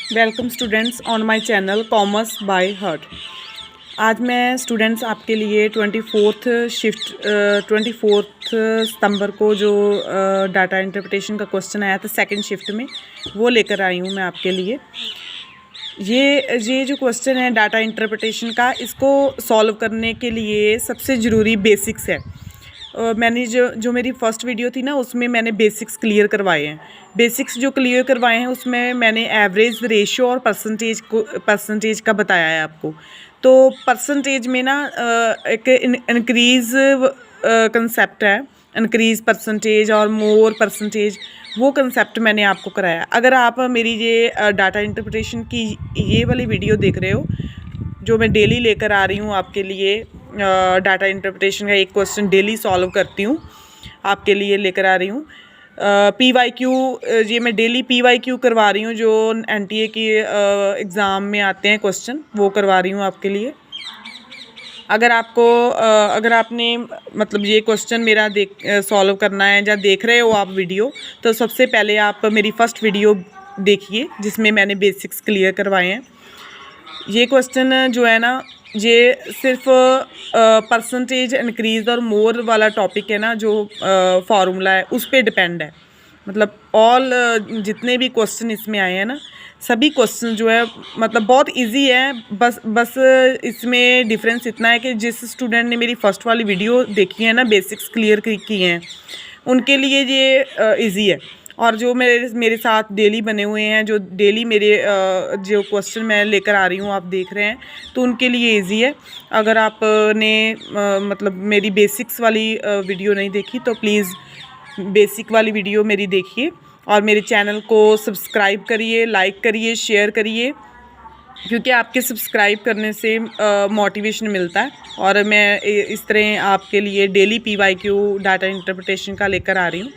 Welcome students on my channel commerce by heart. आज मैं students आपके लिए 24 सितंबर को जो डाटा इंटरप्रिटेशन का क्वेश्चन आया था सेकंड शिफ्ट में, वो लेकर आई हूँ मैं आपके लिए। ये जो क्वेश्चन है डाटा इंटरप्रिटेशन का, इसको सॉल्व करने के लिए सबसे ज़रूरी बेसिक्स है। मैंने जो मेरी फ़र्स्ट वीडियो थी ना, उसमें मैंने बेसिक्स क्लियर करवाए हैं। बेसिक्स जो क्लियर करवाए हैं उसमें मैंने एवरेज, रेशियो और परसेंटेज का बताया है आपको। तो परसेंटेज में ना एक इंक्रीज़ कंसेप्ट है, इंक्रीज़ परसेंटेज और मोर परसेंटेज, वो कंसेप्ट मैंने आपको कराया। अगर आप मेरी ये डाटा इंटरप्रिटेशन की ये वाली वीडियो देख रहे हो, जो मैं डेली लेकर आ रही हूँ आपके लिए, डाटा इंटरप्रिटेशन का एक क्वेश्चन डेली सॉल्व करती हूँ, आपके लिए लेकर आ रही हूँ। PYQ, ये मैं डेली PYQ करवा रही हूँ, जो NTA की एग्ज़ाम में आते हैं क्वेश्चन, वो करवा रही हूँ आपके लिए। अगर आपने मतलब ये क्वेश्चन मेरा सॉल्व करना है या देख रहे हो आप वीडियो, तो सबसे पहले आप मेरी फ़र्स्ट वीडियो देखिए जिसमें मैंने बेसिक्स क्लियर करवाए हैं। ये क्वेश्चन जो है ना, ये सिर्फ परसेंटेज इंक्रीज़ और मोर वाला टॉपिक है ना, जो फार्मूला है उस पर डिपेंड है। मतलब जितने भी क्वेश्चन इसमें आए हैं ना, सभी क्वेश्चन जो है मतलब बहुत इजी है। बस इसमें डिफरेंस इतना है कि जिस स्टूडेंट ने मेरी फ़र्स्ट वाली वीडियो देखी है ना, बेसिक्स क्लियर की हैं, उनके लिए ये इजी है। और जो मेरे साथ डेली बने हुए हैं, जो डेली मेरे जो क्वेश्चन मैं लेकर आ रही हूँ आप देख रहे हैं, तो उनके लिए इजी है। अगर आपने मतलब मेरी बेसिक्स वाली वीडियो नहीं देखी तो प्लीज़ बेसिक वाली वीडियो मेरी देखिए और मेरे चैनल को सब्सक्राइब करिए, लाइक करिए, शेयर करिए, क्योंकि आपके सब्सक्राइब करने से मोटिवेशन मिलता है। और मैं इस तरह आपके लिए डेली PYQ डाटा इंटरप्रिटेशन का लेकर आ रही हूँ।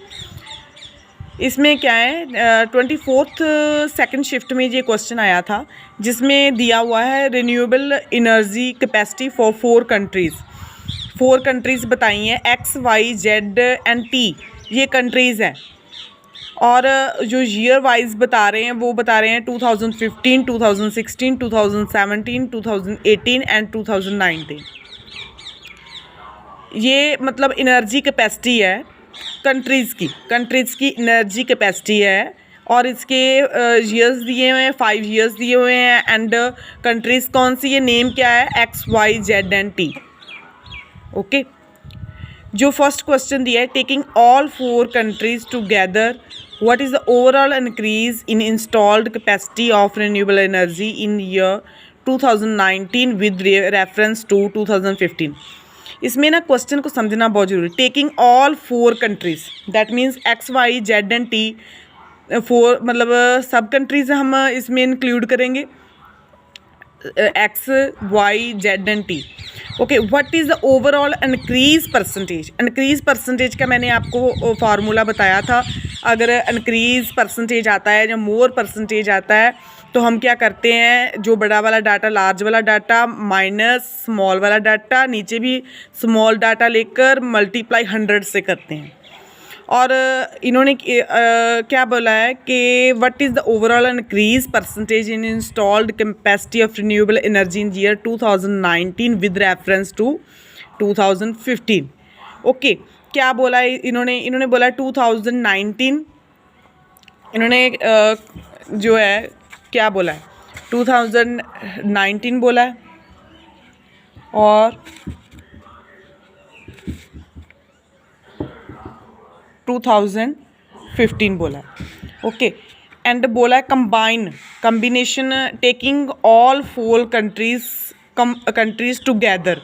इसमें क्या है, 24th सेकंड शिफ्ट में ये क्वेश्चन आया था, जिसमें दिया हुआ है renewable energy capacity for 4 countries बताई हैं, X, Y, Z and T, ये कंट्रीज़ हैं। और जो ईयर वाइज बता रहे हैं, वो बता रहे हैं 2015, 2016, 2017, 2018 एंड 2019। ये मतलब एनर्जी कैपेसिटी है कंट्रीज़ की एनर्जी कैपेसिटी है। और इसके ईयर्स दिए हुए हैं, 5 ईयर्स दिए हुए हैं। एंड कंट्रीज़ कौन सी, ये नेम क्या है, X, Y, Z and T। Okay, जो फर्स्ट क्वेश्चन दिया है, taking all 4 countries together, what is the overall increase in installed capacity of renewable energy in year 2019 with reference to 2015। इसमें ना question को समझना बहुत जरूरी। Taking all 4 countries, that means X, Y, Z and T, 4 मतलब सब countries हम इसमें इंक्लूड करेंगे, X, Y, Z and T। Okay, what is the overall increase percentage. Increase percentage का मैंने आपको फार्मूला बताया था। अगर इंक्रीज परसेंटेज आता है या मोर परसेंटेज आता है, तो हम क्या करते हैं, जो बड़ा वाला डाटा, लार्ज वाला डाटा माइनस स्मॉल वाला डाटा, नीचे भी स्मॉल डाटा लेकर मल्टीप्लाई 100 से करते हैं। और इन्होंने क्या बोला है कि what is the overall increase percentage in installed capacity of renewable energy in year 2019 with reference to 2015। Okay, क्या बोला है इन्होंने बोला 2019, इन्होंने जो है क्या बोला है, 2019 बोला है और 2015 बोला है। ओके, एंड बोला है combination taking all 4 countries together,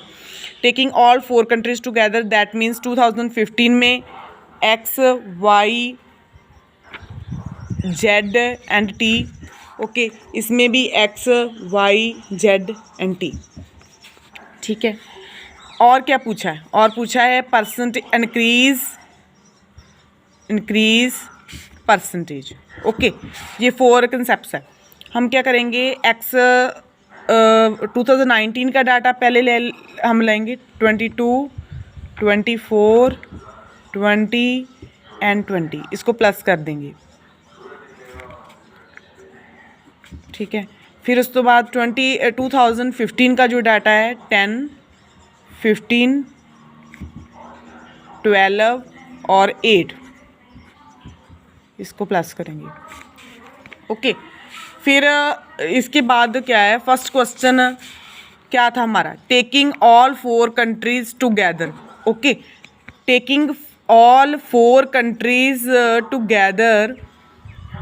taking all 4 countries together, that means 2015 में X, Y, Z and T। Okay, इसमें भी X, Y, Z and T। ठीक है, और क्या पूछा है, और पूछा है इंक्रीज परसेंटेज। ओके, ये 4 कंसेप्ट्स है। हम क्या करेंगे, X 2019 का डाटा पहले हम लेंगे, 22, 24, 20 एंड 20, इसको प्लस कर देंगे। ठीक है। फिर उस तो बाद 2015 का जो डाटा है 10, 15, 12 और 8, इसको प्लस करेंगे। ओके, फिर इसके बाद क्या है, फर्स्ट क्वेश्चन क्या था हमारा, taking all 4 countries together. Okay, taking all 4 countries together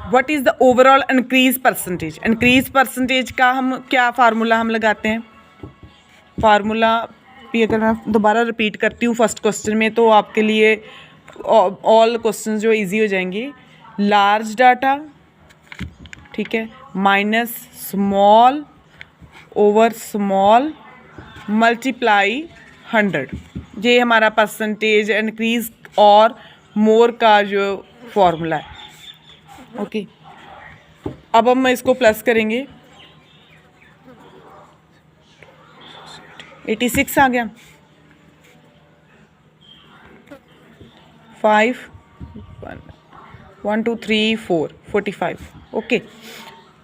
what is the overall increase percentage. Increase percentage का हम क्या फार्मूला हम लगाते हैं, फार्मूला भी अगर मैं दोबारा रिपीट करती हूँ फर्स्ट क्वेश्चन में तो आपके लिए ऑल क्वेश्चन जो इजी हो जाएंगे। लार्ज डाटा, ठीक है, minus small over small multiply 100, ये हमारा परसेंटेज इंक्रीज और मोर का जो फॉर्मूला है। ओके, अब हम इसको प्लस करेंगे, 86 आ गया, 5 1 2 3 4 45। ओके,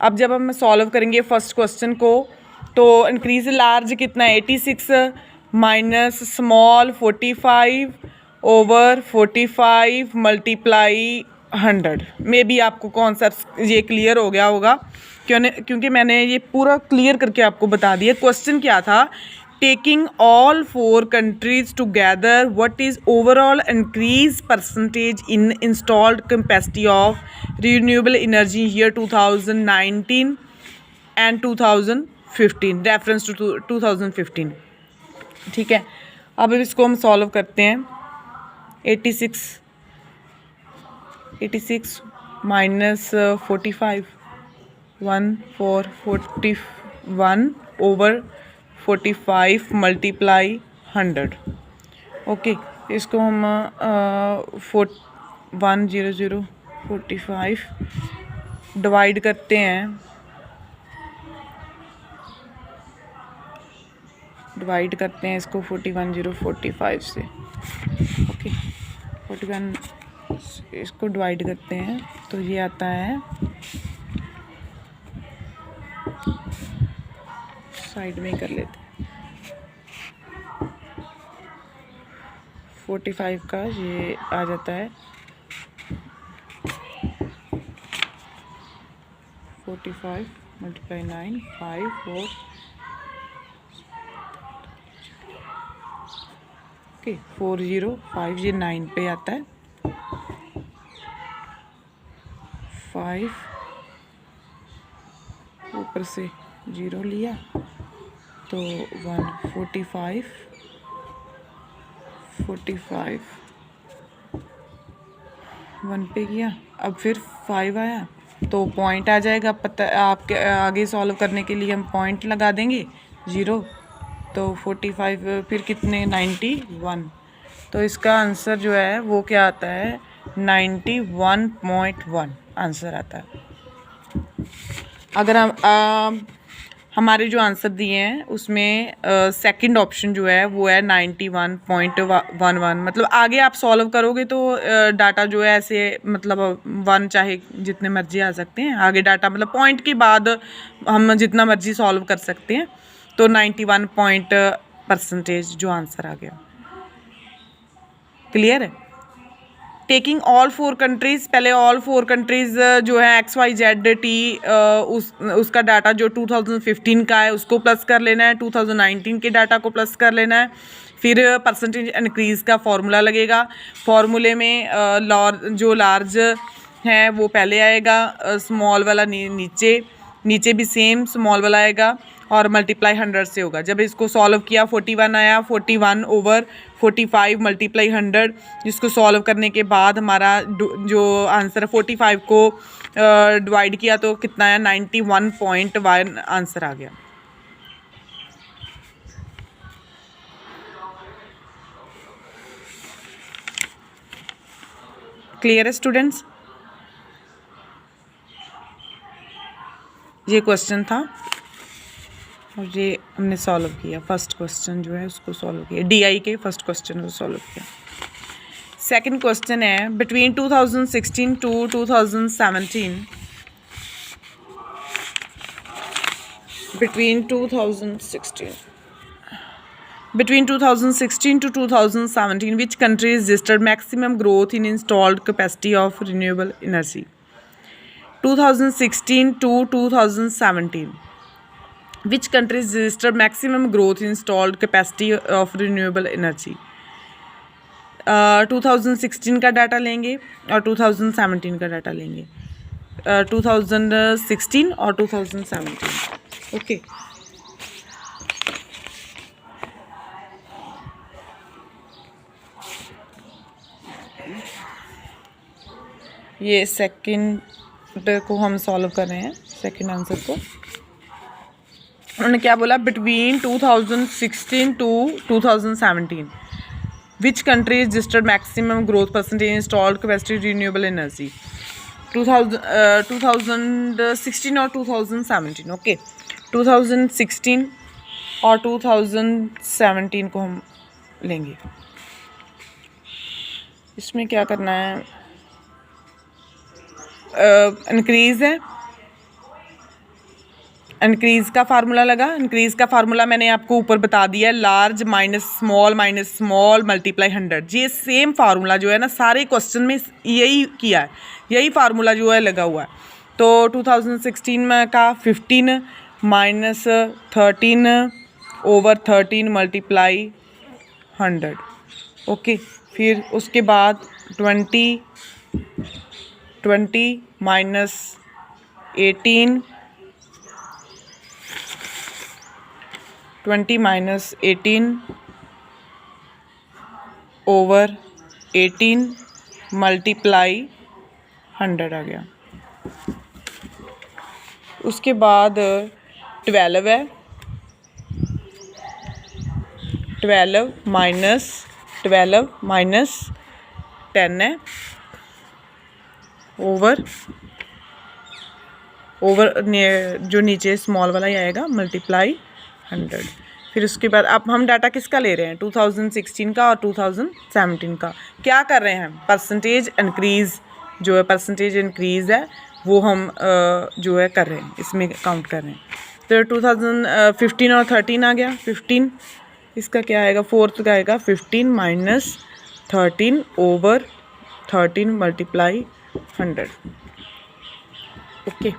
अब जब हम सॉल्व करेंगे फर्स्ट क्वेश्चन को तो इंक्रीज लार्ज कितना है 86 minus small 45 over 45 multiply 100। May be आपको कॉन्सेप्ट ये क्लियर हो गया होगा क्योंकि मैंने ये पूरा क्लियर करके आपको बता दिया। क्वेश्चन क्या था, taking all 4 countries together what is overall increase percentage in installed capacity of renewable energy year 2019 and 2015, reference to 2015। ठीक है, अब इसको हम सॉल्व करते हैं। 86 माइनस 45 41 ओवर 45 मल्टीप्लाई 100। ओके, इसको हम 10045 डिवाइड करते हैं, इसको 41045 से। ओके, 41 इसको डिवाइड करते हैं तो ये आता है, साइड में ही कर लेते हैं, 45 का ये आ जाता है 45 मल्टीप्लाई 9 5 4। ओके, 405 ये 9 पे आता है, 5 ऊपर से 0 लिया तो 145 1 पे किया, अब फिर 5 आया तो पॉइंट आ जाएगा। पता आपके आगे सॉल्व करने के लिए हम पॉइंट लगा देंगे 0, तो 45 फिर कितने 91, तो इसका आंसर जो है वो क्या आता है 91.1 आंसर आता है। अगर हम हमारे जो आंसर दिए हैं उसमें सेकंड ऑप्शन जो है वो है 91.11। मतलब आगे आप सॉल्व करोगे तो डाटा जो है ऐसे मतलब 1 चाहे जितने मर्जी आ सकते हैं, आगे डाटा मतलब पॉइंट के बाद हम जितना मर्जी सॉल्व कर सकते हैं, तो 91 पॉइंट परसेंटेज जो आंसर आ गया। क्लियर है। टेकिंग ऑल 4 कंट्रीज़, पहले ऑल 4 कंट्रीज़ जो है XYZ उसका डाटा जो 2015 का है उसको प्लस कर लेना है, 2019 के डाटा को प्लस कर लेना है, फिर परसेंटेज इंक्रीज़ का फॉर्मूला लगेगा। फॉर्मूले में जो लार्ज है वो पहले आएगा, स्मॉल वाला नीचे भी सेम स्मॉल वाला आएगा और मल्टीप्लाई 100 से होगा। जब इसको सॉल्व किया 41 आया, 41 ओवर 45 मल्टीप्लाई 100, जिसको सॉल्व करने के बाद हमारा जो आंसर है 45 को डिवाइड किया तो कितना है 91.1 आंसर आ गया। क्लियर है स्टूडेंट्स। ये क्वेश्चन था और ये हमने सॉल्व किया, फर्स्ट क्वेश्चन जो है उसको सॉल्व किया, DI के फर्स्ट क्वेश्चन को सॉल्व किया। सेकंड क्वेश्चन है between 2016 to 2017 between 2016 to 2017, which country registered maximum growth in installed capacity of renewable energy? 2016 to 2017, which country registered maximum growth in installed capacity of renewable energy? 2016 का data लेंगे और 2017 का data लेंगे. 2016 और 2017. Okay. ये second को हम solve कर रहे हैं, सेकंड आंसर को. उन्होंने क्या बोला? Between 2016 to 2017, which country registered maximum growth percentage installed capacity renewable energy? 2016 और 2017. ओके. 2016 और 2017 को हम लेंगे. इसमें क्या करना है? इंक्रीज़ है. इंक्रीज़ का फार्मूला लगा. इंक्रीज़ का फार्मूला मैंने आपको ऊपर बता दिया है, लार्ज माइनस स्मॉल मल्टीप्लाई 100. ये सेम फार्मूला जो है ना, सारे क्वेश्चन में यही किया है, यही फार्मूला जो है लगा हुआ है. तो 2016 में का 15 माइनस 13 ओवर 13 मल्टीप्लाई 100. ओके. फिर उसके बाद 20 माइनस 18 20 माइनस 18 ओवर 18 मल्टीप्लाई 100 आ गया. उसके बाद 12 है. 12 माइनस 10 है ओवर जो नीचे स्मॉल वाला ही आएगा मल्टीप्लाई 100. फिर उसके बाद अब हम डाटा किसका ले रहे हैं? 2016 का और 2017 का. क्या कर रहे हैं? परसेंटेज इंक्रीज़ जो है, परसेंटेज इंक्रीज़ है वो हम जो है कर रहे हैं, इसमें काउंट कर रहे हैं. तो 2015 और 13 आ गया. 15 इसका क्या आएगा? फोर्थ का आएगा 15 माइनस 13 ओवर 13 मल्टीप्लाई 100. ओके.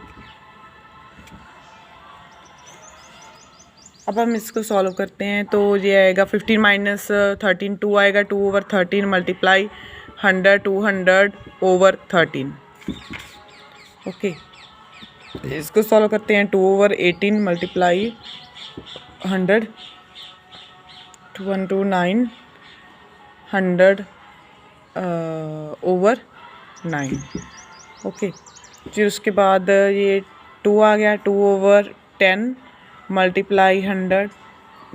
अब हम इसको सॉल्व करते हैं. तो ये आएगा 15 माइनस 13 2 आएगा. 2 ओवर 13 मल्टीप्लाई 100 200 ओवर 13. ओके. इसको सॉल्व करते हैं. 2 ओवर 18 मल्टीप्लाई 100 1 2 9 100 ओवर 9. ओके. फिर उसके बाद ये 2 आ गया. 2 ओवर 10 मल्टीप्लाई 100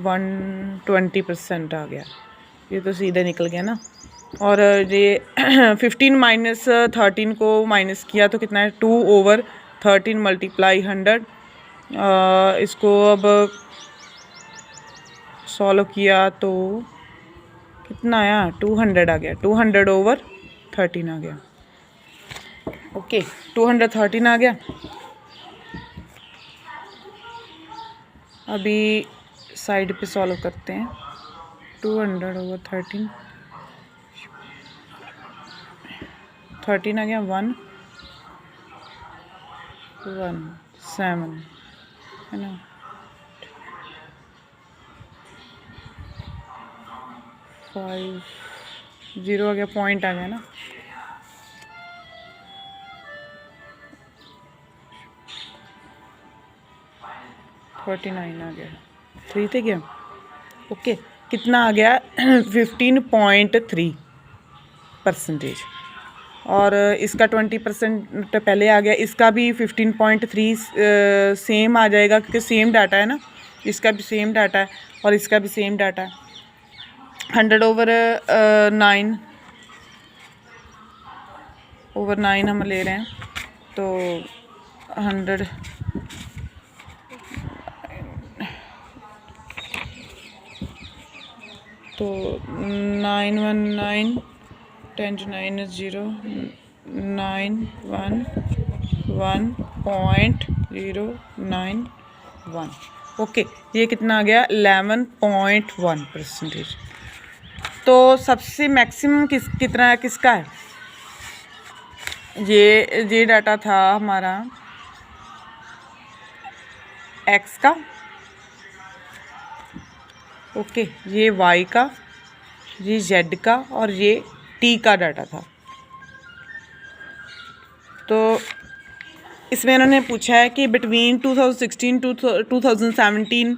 120% आ गया. ये तो सीधे निकल गया ना. और ये 15 माइनस 13 को माइनस किया तो कितना है? 2 ओवर 13 मल्टीप्लाई 100. इसको अब सॉल्व किया तो कितना आया? 200 आ गया. 200 ओवर 13 आ गया. ओके. 213 आ गया. अभी साइड पे सॉल्व करते हैं. 200 ओवर 13 आ गया. 1 7 है ना. 5 0 आ गया. पॉइंट आ गया ना. $49 आ गया. 3 थे क्या? ओके. कितना आ गया? 15.3%. और इसका 20% पहले आ गया. इसका भी 15.3 सेम आ जाएगा क्योंकि सेम डाटा है ना. इसका भी सेम डाटा है और इसका भी सेम डाटा है. 100 ओवर 9 हम ले रहे हैं. तो 100 तो 9 1 9 10 to 9 is 0 9 1 1.09 11.1। ओके, ये कितना आ गया 11.1%। तो सबसे मैक्सिमम कितना किसका है? ये डाटा था हमारा एक्स का, ओके, ये वाई का, ये जेड का और ये टी का डाटा था। तो इसमें इन्होंने पूछा है कि between 2016 to 2017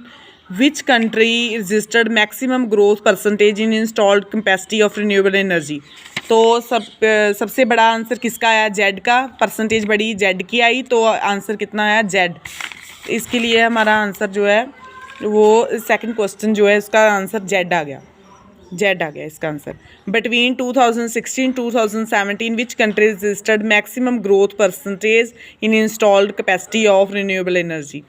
which country registered maximum growth percentage in installed capacity of renewable energy. तो सबसे बड़ा आंसर किसका आया? जेड का। परसेंटेज बड़ी जेड की आई, तो आंसर कितना आया? जेड। इसके लिए हमारा आंसर जो है वो सेकंड क्वेश्चन जो है उसका आंसर जेड आ गया। जेड आ गया इसका answer. Between 2016 2017 which country registered maximum growth percentage in installed capacity of renewable energy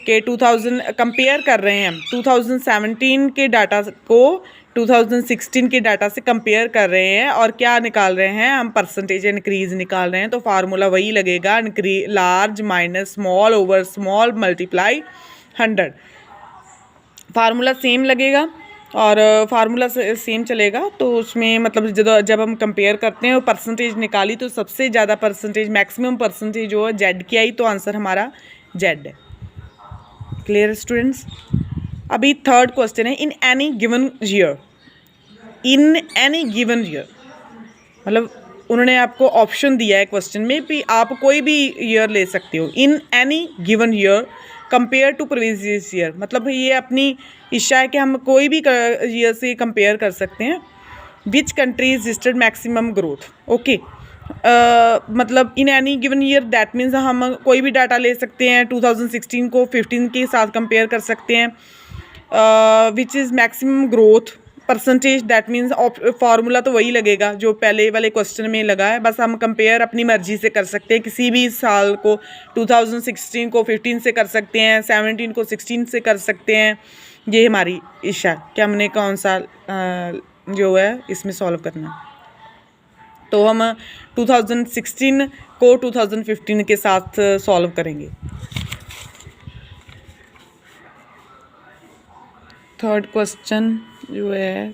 के 2000 कंपेयर कर रहे हैं हम 2017 के डाटा को 2016 के डाटा से कंपेयर कर रहे हैं और क्या निकाल रहे हैं हम? परसेंटेज इंक्रीज निकाल रहे हैं। तो फार्मूला वही लगेगा, large minus small over small multiply 100। Formula same लगेगा और फार्मूला सेम चलेगा। तो उसमें मतलब जब हम कंपेयर करते हैं परसेंटेज निकाली तो सबसे ज़्यादा परसेंटेज मैक्सिमम परसेंटेज जो है जेड की आई, तो आंसर हमारा जेड है। Clear students? अभी थर्ड क्वेश्चन है इन एनी गिवन ईयर। इन एनी गिवन ईयर मतलब उन्होंने आपको ऑप्शन दिया है क्वेश्चन में भी, आप कोई भी ईयर ले सकते हो। In any given year compare to previous year, मतलब ये अपनी इच्छा है कि हम कोई भी ईयर से कंपेयर कर सकते हैं। Which country registered maximum growth, okay, मतलब in any given year that means हम कोई भी डाटा ले सकते हैं। 2016 को 15 के साथ कंपेयर कर सकते हैं। Which is maximum growth percentage, that means formula तो वही लगेगा जो पहले वाले क्वेश्चन में लगा है, बस हम कंपेयर अपनी मर्जी से कर सकते हैं। किसी भी साल को 2016 को 15 से कर सकते हैं, 17 को 16 से कर सकते हैं। ये हमारी इच्छा कि हमने कौन सा जो है इसमें सॉल्व करना। तो हम 2016 को 2015 के साथ सॉल्व करेंगे। थर्ड क्वेश्चन जो है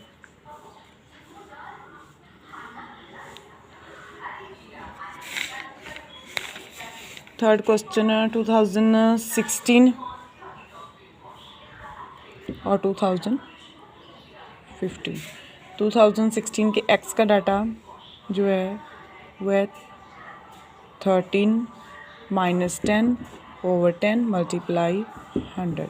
थर्ड क्वेश्चन 2016 और 2015। 2016 के एक्स का डाटा जो है वो है 13 माइनस 10 ओवर 10 मल्टीप्लाई 100।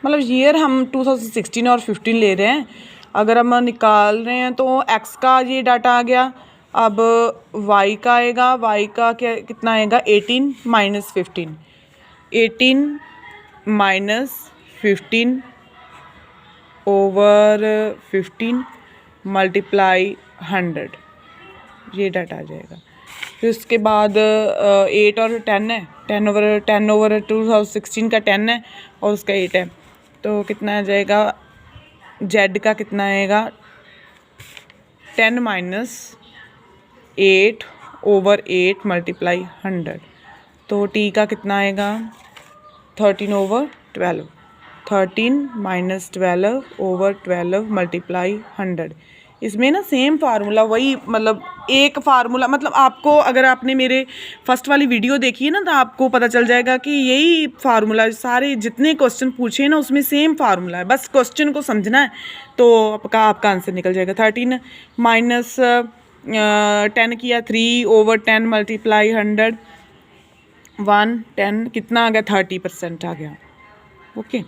मतलब ईयर हम 2016 और 15 ले रहे हैं। अगर हम निकाल रहे हैं तो एक्स का ये डाटा आ गया। अब वाई का आएगा, वाई का क्या कितना आएगा? 18 माइनस 15, 18 माइनस 15 ओवर 15 मल्टीप्लाई 100, ये डाटा आ जाएगा। फिर उसके बाद 8 और 10 है, 10 ओवर 2016 का 10 है और उसका 8 है, तो कितना आ जाएगा? जेड का कितना आएगा? 10 माइनस 8 ओवर 8 मल्टीप्लाई 100। तो टी का कितना आएगा? 13 ओवर 12, 13 माइनस 12 ओवर 12 मल्टीप्लाई 100। इसमें ना सेम फार्मूला वही, मतलब एक फार्मूला, मतलब आपको अगर आपने मेरे फर्स्ट वाली वीडियो देखी है ना तो आपको पता चल जाएगा कि यही फार्मूला सारे जितने क्वेश्चन पूछे हैं ना उसमें सेम फार्मूला है, बस क्वेश्चन को समझना है तो आपका आंसर निकल जाएगा। 13 माइनस 10 किया 3 ओवर 10 मल्टीप्लाई 100, 1 10 कितना आ गया? 30% आ गया। ओके,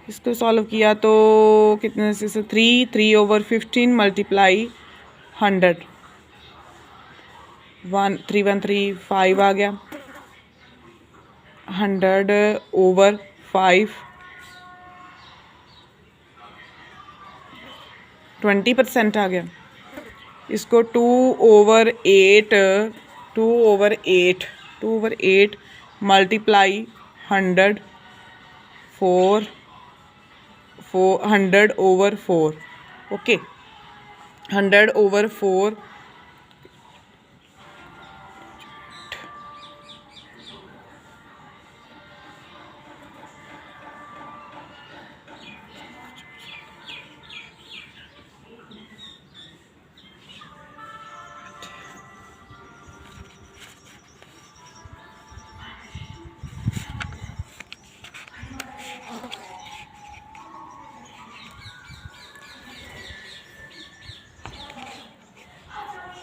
इसको सॉल्व किया तो कितने से 3 ओवर 15 मल्टीप्लाई 100, 13135 आ गया। 100 ओवर 5 20% आ गया। इसको 2 over 8 multiply 100 100 over 4. Okay, 100 over 4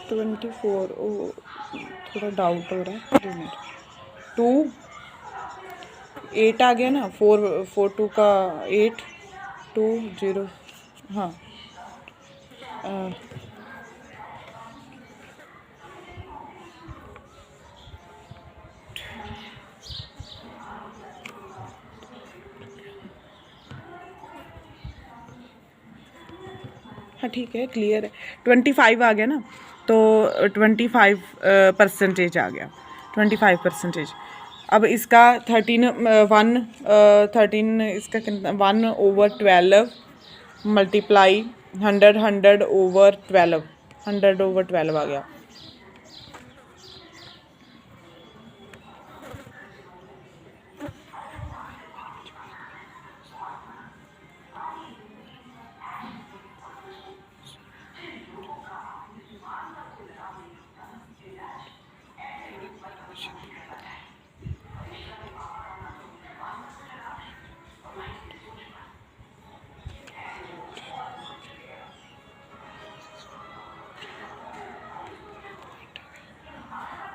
24, ओ थोड़ा डाउट हो रहा है। 2 8 आ गया ना, 4 2 का 8 2 0। हाँ, हाँ ठीक है, क्लियर है। 25 आ गया ना, तो 25% आ गया, 25%। अब इसका 13 इसका कितना, 1/12 मल्टीप्लाई 100 100 over 12, 100 over 12 आ गया।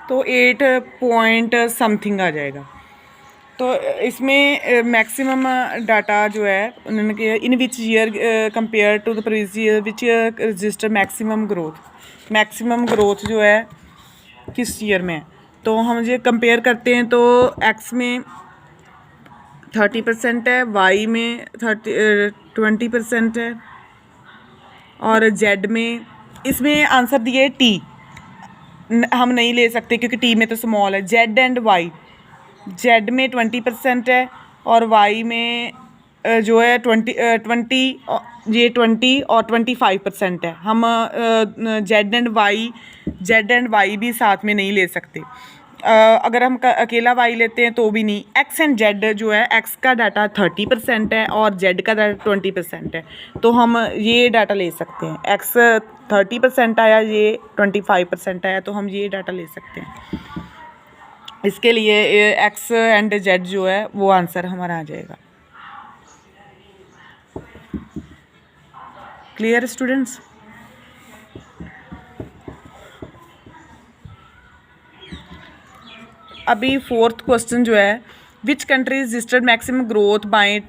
तो 8 पॉइंट समथिंग आ जाएगा। तो इसमें मैक्सिमम डाटा जो है उन्होंने किया, in which year compare to the previous year which register maximum growth जो है किस ईयर में है। तो हम ये कंपेयर करते हैं तो एक्स में 30% है, वाई में 20% है, और जेड में, इसमें आंसर दिए टी हम नहीं ले सकते क्योंकि टी में तो स्मॉल है। जेड एंड वाई, जेड में 20% है और वाई में जो है 20 ये 20 और 25% है। हम जेड एंड वाई भी साथ में नहीं ले सकते। अगर हम अकेला वाई लेते हैं तो भी नहीं। एक्स एंड जेड जो है, एक्स का डाटा 30% है और जेड का डाटा 20% है, तो हम ये डाटा ले सकते हैं। एक्स 30% आया, ये 25% आया, तो हम ये डाटा ले सकते हैं। इसके लिए एक्स एंड जेड जो है वो आंसर हमारा आ जाएगा। Clear students? अभी 4th क्वेश्चन जो है, विच country registered maximum growth by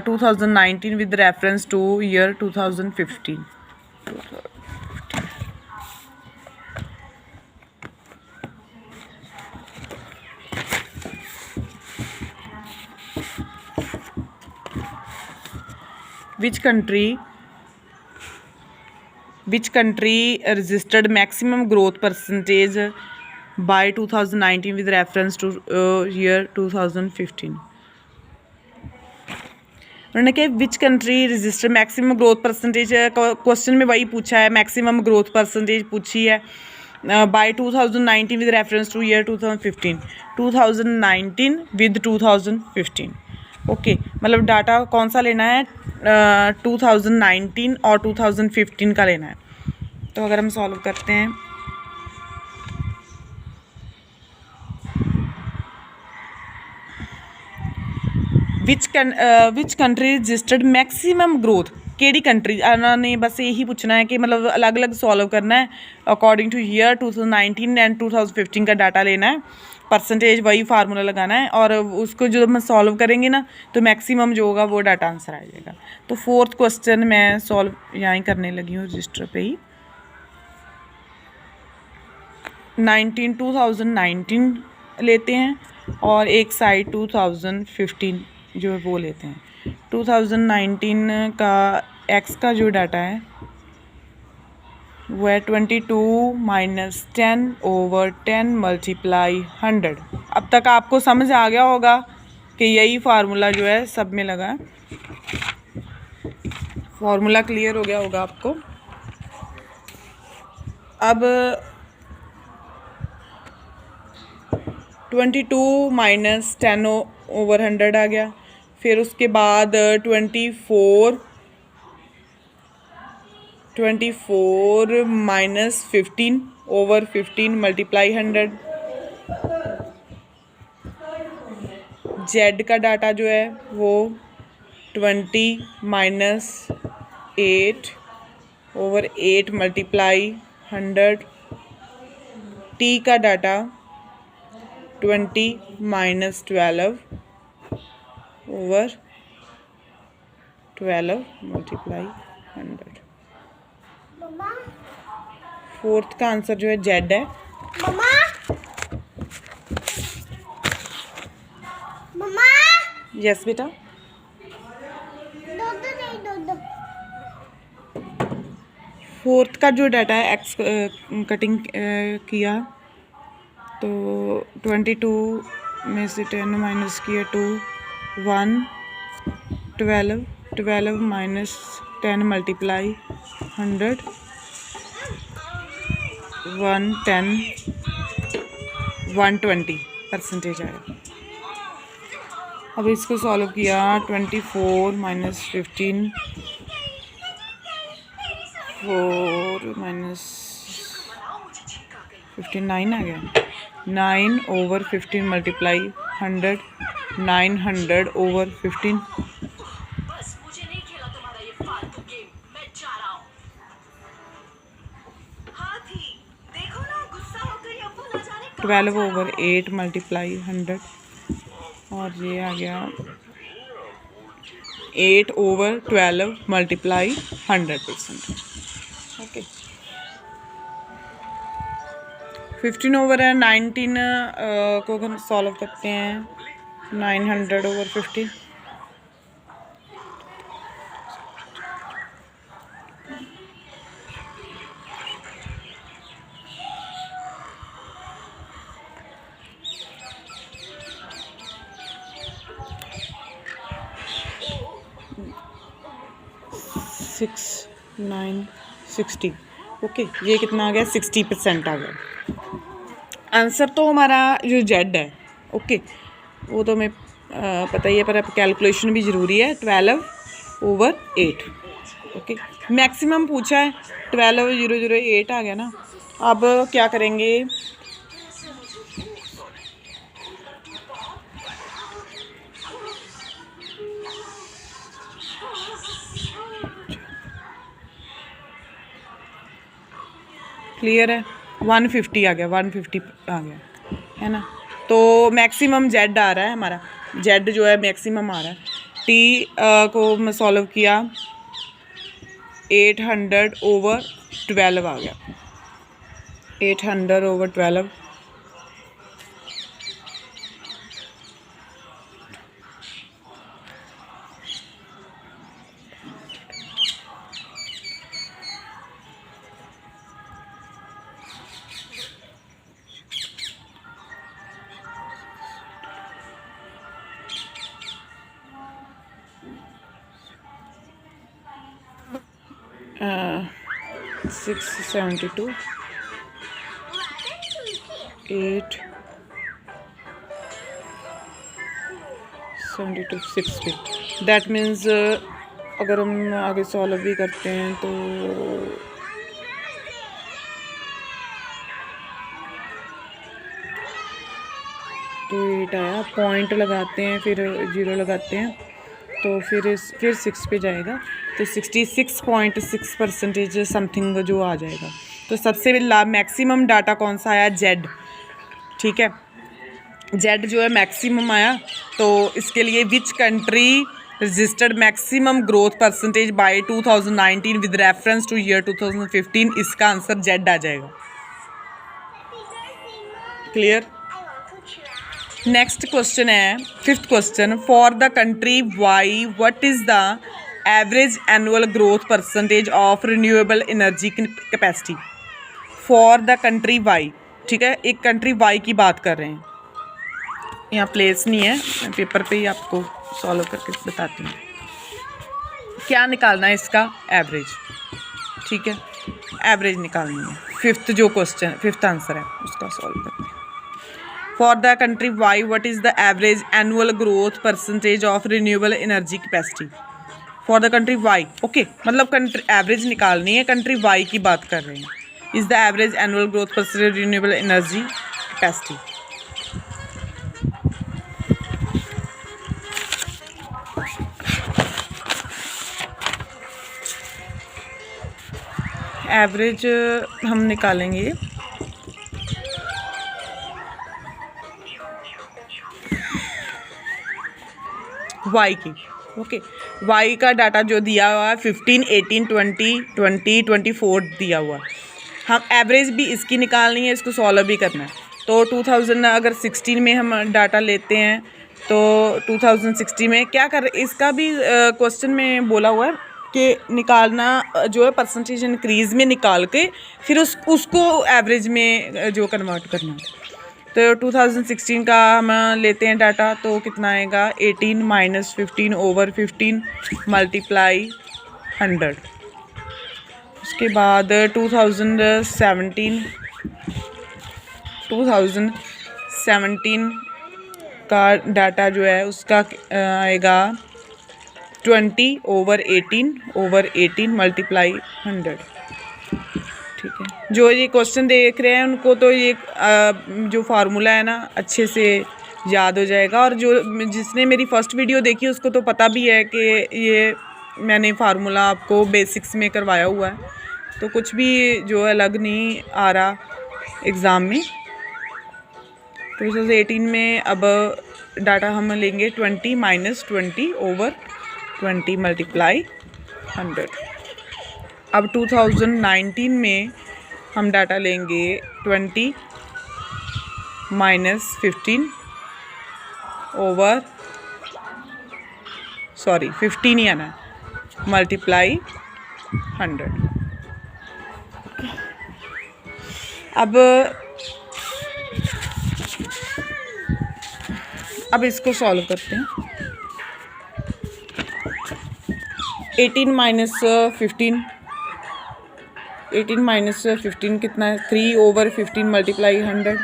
2019 with reference to year 2015। which country registered maximum growth percentage by 2019 with reference to year 2015। उन्होंने कहा which country register maximum growth percentage, question में वही पूछा है, maximum growth percentage पूछी है by 2019 with reference to year 2015, 2019 with 2015। Okay, मतलब data कौन सा लेना है, 2019 और 2015 का लेना है। तो अगर हम सॉल्व करते हैं, which country registered maximum growth, केड़ी कंट्री, उन्होंने बस यही पूछना है कि मतलब अलग अलग सॉल्व करना है अकॉर्डिंग टू ईयर 2019 एंड 2015 का डाटा लेना है, परसेंटेज वही फार्मूला लगाना है, और उसको जो हम सॉल्व करेंगे ना तो मैक्सिमम जो होगा वो डाटा आंसर आ जाएगा। तो 4th क्वेश्चन मैं सॉल्व यहाँ ही करने लगी हूँ रजिस्टर पे ही। 2019 लेते हैं और एक साइड 2015 जो है वो लेते हैं। 2019 का एक्स का जो डाटा है वो है 22 माइनस 10 ओवर 10 मल्टीप्लाई 100। अब तक आपको समझ आ गया होगा कि यही फार्मूला जो है सब में लगा है। फार्मूला क्लियर हो गया होगा आपको। अब 22 माइनस 10/100 आ गया। फिर उसके बाद 24 माइनस 15/15 मल्टीप्लाई 100। जेड का डाटा जो है वो 20 माइनस 8/8 मल्टीप्लाई 100। टी का डाटा 20 माइनस 12/12 मल्टीप्लाई 100। फोर्थ का आंसर जो है जेड है। यस बेटा। फोर्थ का जो डाटा है एक्स कटिंग किया तो 22 में से 10 माइनस किया 2 1 12 माइनस 10 मल्टीप्लाई 100 120% आया। अब इसको सॉल्व किया 24 माइनस 15 4 माइनस 59 आ गया। 9/15 मल्टीप्लाई 100 900/15। बस मुझे नहीं खेला तुम्हारा ये फालतू गेम, मैं जा रहा हूँ। हाथी देखो ना, गुस्सा हो गई अब्बू, ना जाने कहाँ 12/8 मल्टीप्लाई 100 और ये आ गया 8/12 मल्टीप्लाई 100%। ओके 15/19 को सॉल्व करते हैं 900/15। सिक्स 9 60। ओके ये कितना आ गया 60% आ गया। आंसर तो हमारा जो जेड है। ओके वो तो हमें पता ही है, पर अब कैलकुलेशन भी ज़रूरी है। 12/8। ओके मैक्सिमम पूछा है 12/008 आ गया ना। अब क्या करेंगे, क्लियर है 150 आ गया 150 आ गया है ना। तो मैक्सिमम जेड आ रहा है हमारा, जेड जो है मैक्सिमम आ रहा है। टी को मैं सॉल्व किया 800/12 आ गया 800/12। Uh, 672 872 60। दैट मीन्स अगर हम आगे सॉल्व भी करते हैं तो एट आया, पॉइंट लगाते हैं फिर 0 लगाते हैं तो फिर 6 पे जाएगा तो 66.6% समथिंग जो आ जाएगा। तो सबसे मैक्सिमम डाटा कौन सा आया, जेड। ठीक है जेड जो है मैक्सिमम आया। तो इसके लिए विच country registered maximum growth percentage by 2019 with reference to year 2015, इसका आंसर जेड आ जाएगा। क्लियर। नेक्स्ट क्वेश्चन है 5th question, for the country Y what is the average annual growth percentage of renewable energy capacity for the country Y. ठीक है एक country Y की बात कर रहे हैं। यहाँ प्लेस नहीं है, मैं पेपर पे ही आपको सॉल्व करके बताती हूँ। क्या निकालना है इसका एवरेज, ठीक है, एवरेज निकालनी है। फिफ्थ आंसर है उसका सॉल्व करते हैं। For the country Y what is the average annual growth percentage of renewable energy capacity. For the country Y, okay, मतलब कंट्री एवरेज निकालनी है, कंट्री वाई की बात कर रहे हैं। Is the average annual growth percentage renewable energy capacity. Average हम निकालेंगे वाई की, ओके। वाई का डाटा जो दिया हुआ है 15, 18, 20, 20, 24 दिया हुआ है। हम एवरेज भी इसकी निकालनी है, इसको सॉल्व भी करना है। तो 2016 में हम डाटा लेते हैं, तो 2016 में क्या कर, इसका भी क्वेश्चन में बोला हुआ है कि निकालना जो है परसेंटेज इंक्रीज़ में निकाल के फिर उसको एवरेज में जो कन्वर्ट करना है। तो 2016 का हम लेते हैं डाटा, तो कितना आएगा 18 माइनस 15 ओवर 15 मल्टीप्लाई 100। उसके बाद 2017 का डाटा जो है उसका आएगा 20 ओवर 18 मल्टीप्लाई 100, ठीक है। जो ये क्वेश्चन देख रहे हैं उनको तो ये जो फार्मूला है ना अच्छे से याद हो जाएगा, और जो जिसने मेरी फर्स्ट वीडियो देखी उसको तो पता भी है कि ये मैंने फार्मूला आपको बेसिक्स में करवाया हुआ है, तो कुछ भी जो अलग नहीं आ रहा एग्ज़ाम में। 2018 में अब डाटा हम लेंगे 20 माइनस 20 ओवर 20 मल्टीप्लाई 100। अब 2019 में हम डाटा लेंगे 20 माइनस 15 ओवर 15 ही आना है, मल्टीप्लाई 100। अब इसको सॉल्व करते हैं। 18 माइनस 15 कितना है, 3 ओवर 15 मल्टीप्लाई 100,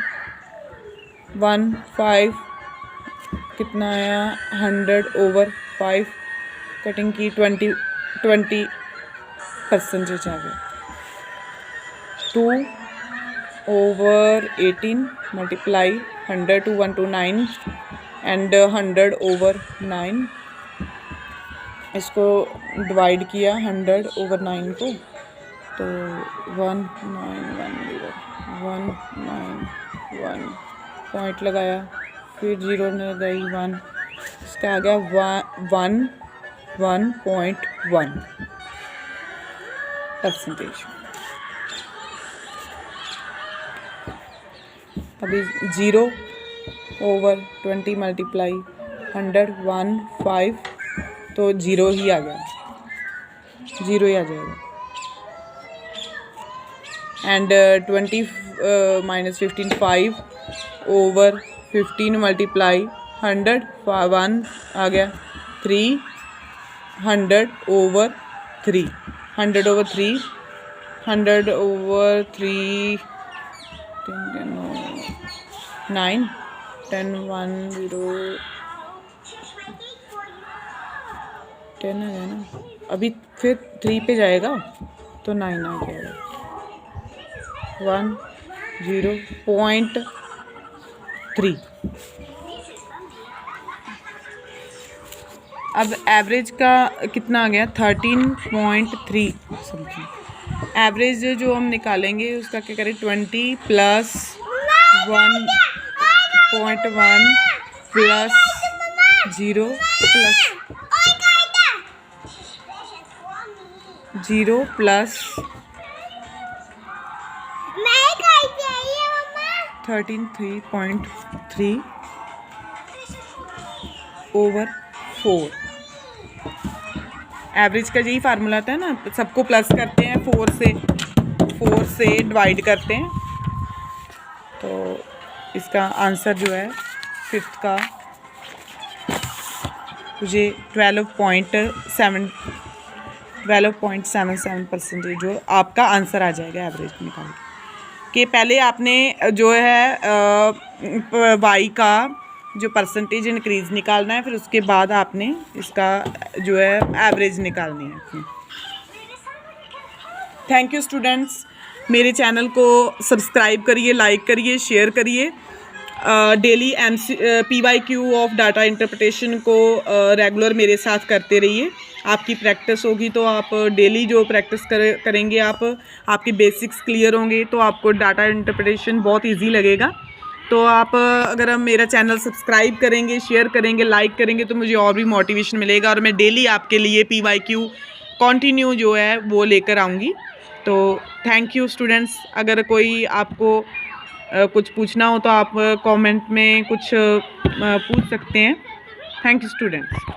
5 कितना आया 100 ओवर 5, कटिंग की 20 परसेंटेज आ गया। 2 over 18 multiply 100 to 1 to 9 and 100 over 9, इसको डिवाइड किया 100 ओवर 9 को, तो 1910 पॉइंट लगाया, फिर 0 लगाई 1, इसका आ गया 1.1 परसेंटेज। अभी 0 ओवर 20 मल्टीप्लाई 100 15, तो 0 ही आ गया, 0 ही आ जाएगा। एंड 20 माइनस 15 5 ओवर 15 मल्टीप्लाई 100 1 आ गया 3, 100 ओवर 3 100 ओवर 3 100 ओवर 3 9 10 1 0 10 आ गया ना, अभी फिर 3 पे जाएगा तो 9 आ जाएगा, 1.0.3। अब एवरेज का कितना आ गया 13.3 समथिंग। एवरेज जो हम निकालेंगे उसका क्या करें, 20 plus 1.1 plus 0 plus 0 plus 13.3 over 4। Average का यही फार्मूला आता है ना, सबको प्लस करते हैं, 4 से डिवाइड करते हैं, तो इसका आंसर जो है फिफ्थ का मुझे 12.77% जो आपका आंसर आ जाएगा एवरेज निकाल के। पहले आपने जो है वाई का जो परसेंटेज इंक्रीज़ निकालना है, फिर उसके बाद आपने इसका जो है एवरेज निकालनी है अपनी। थैंक यू स्टूडेंट्स, मेरे चैनल को सब्सक्राइब करिए, लाइक करिए, शेयर करिए। Daily PYQ of data interpretation को रेगुलर मेरे साथ करते रहिए। आपकी प्रैक्टिस होगी तो आप डेली जो प्रैक्टिस करेंगे आपके बेसिक्स क्लियर होंगे तो आपको डाटा इंटरप्रिटेशन बहुत इजी लगेगा। तो आप अगर हम मेरा चैनल सब्सक्राइब करेंगे, शेयर करेंगे, लाइक करेंगे तो मुझे और भी मोटिवेशन मिलेगा और मैं डेली आपके लिए PYQ कंटिन्यू जो है वो लेकर आऊँगी। तो थैंक यू स्टूडेंट्स। अगर कोई आपको कुछ पूछना हो तो आप कमेंट में कुछ पूछ सकते हैं। Thank you students.